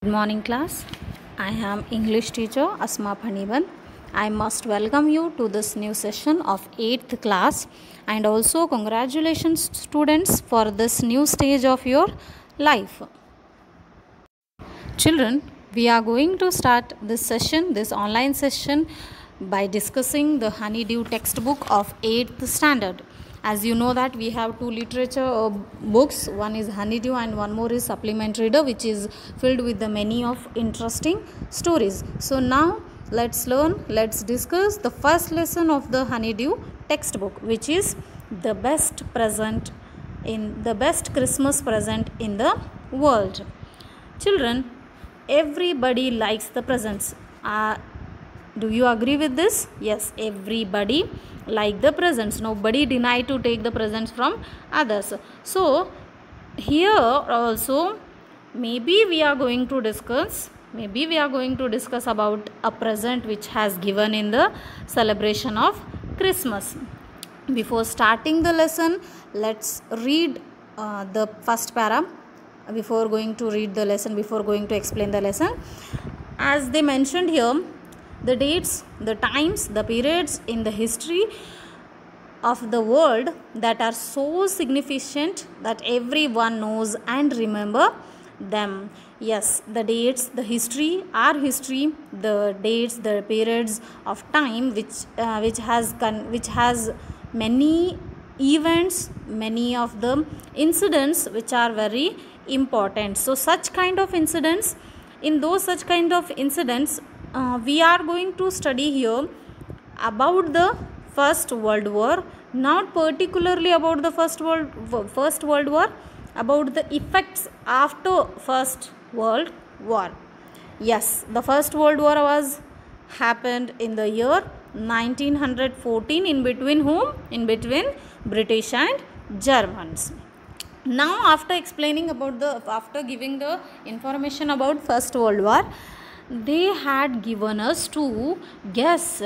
Good morning class. I am English teacher Asma Phaniban. I must welcome you to this new session of 8th class and also congratulations students for this new stage of your life. Children, we are going to start this online session by discussing the Honeydew textbook of 8th standard. As you know that we have two literature books, one is Honeydew and one more is Supplement Reader, which is filled with the many of interesting stories. So now let's discuss the first lesson of the Honeydew textbook, which is the best Christmas present in the world. Children, everybody likes the presents. Do you agree with this? Yes, everybody like the presents. Nobody deny to take the presents from others. So here also maybe we are going to discuss about a present which has given in the celebration of Christmas. Before starting the lesson, let's read the first para before going to explain the lesson. As they mentioned here, the dates, the times, the periods in the history of the world that are so significant that everyone knows and remember them. Yes, the dates, the history, our history, the dates, the periods of time which has many events, many of the incidents which are very important. So such kind of incidents, we are going to study here about the First World War, not particularly about the First World War, about the effects after First World War. Yes, the First World War happened in the year 1914. In between whom? In between British and Germans. Now after giving the information about First World War, they had given us to guess,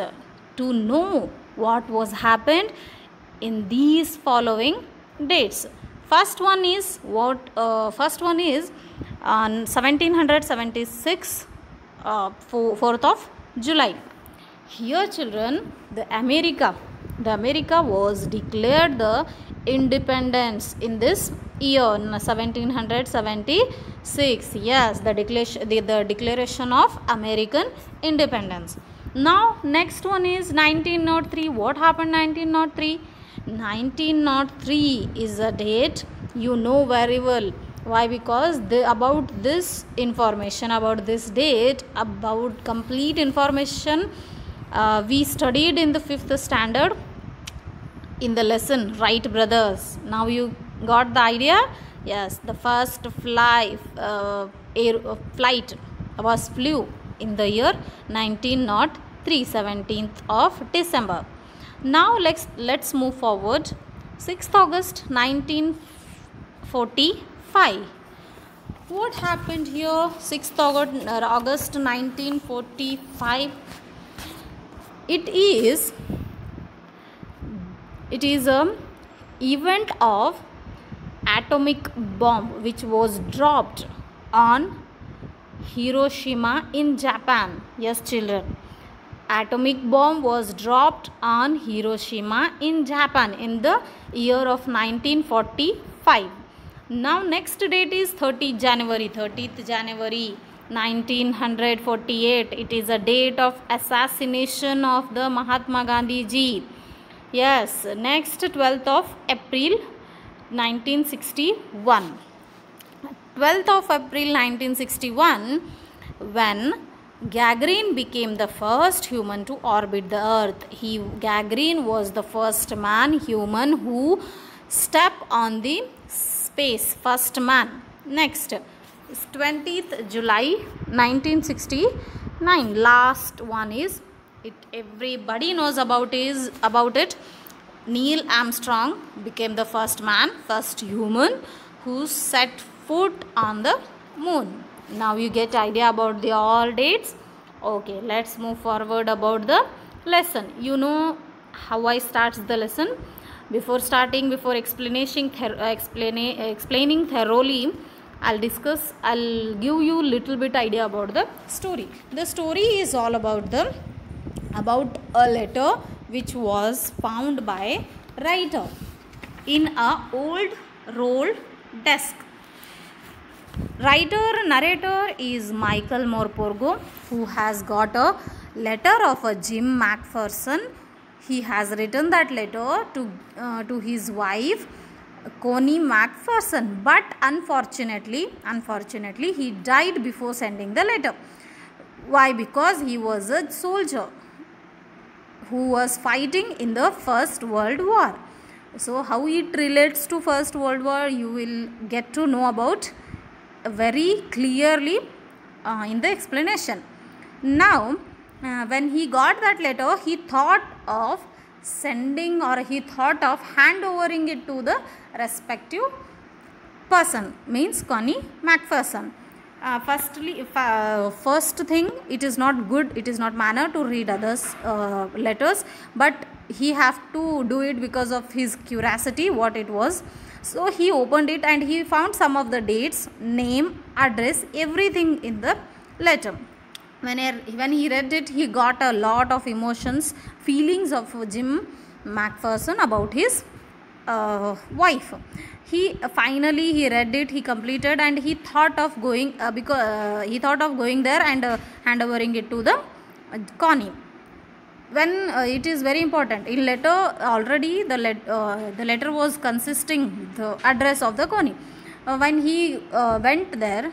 to know what was happened in these following dates. First one is on 1776, 4th of July. Here children, the America was declared the independence in this year 1776. Yes, the declaration of American independence. Now next one is 1903. What happened 1903? 1903 is a date you know very well. Why? Because about this information, about this date, about complete information we studied in the 5th standard in the lesson Wright brothers. Now you got the idea? Yes, the first flight flew in the year 1903, 17th of December. Now let's move forward. 6th August 1945. What happened here? 6th August 1945. It is a event of atomic bomb which was dropped on Hiroshima in Japan. Yes children, atomic bomb was dropped on Hiroshima in Japan in the year of 1945. Now next date is 30th January 1948. It is a date of assassination of the Mahatma Gandhi ji. Yes, next 12th of April 1961. 12th of April 1961, when Gagarin became the first human to orbit the earth. Gagarin was the first human who stepped on the space, first man. Next is 20th July 1969. Last one is, everybody knows about it. Neil Armstrong became the first human who set foot on the moon. Now you get idea about the all dates. Okay, let's move forward about the lesson. You know how I start the lesson. Before explaining thoroughly, I'll give you little bit idea about the story. The story is all about a letter which was found by writer in a old rolled desk. Narrator is Michael Morpurgo, who has got a letter of a Jim Macpherson. He has written that letter to his wife Connie Macpherson, but unfortunately he died before sending the letter. Why? Because he was a soldier who was fighting in the First World War. So how it relates to First World War, you will get to know about very clearly in the explanation. Now when he got that letter, he thought of sending, or he thought of handovering it to the respective person, means Connie Macpherson. First thing, it is not good, it is not manner to read others letters, but he have to do it because of his curiosity what it was. So he opened it and he found some of the dates, name, address, everything in the letter. When he read it, he got a lot of emotions, feelings of Jim Macpherson about his wife. He read it, he completed, and he thought of going there and handovering it to the Connie. When it is very important, in letter already the letter was consisting the address of the Connie. When he went there,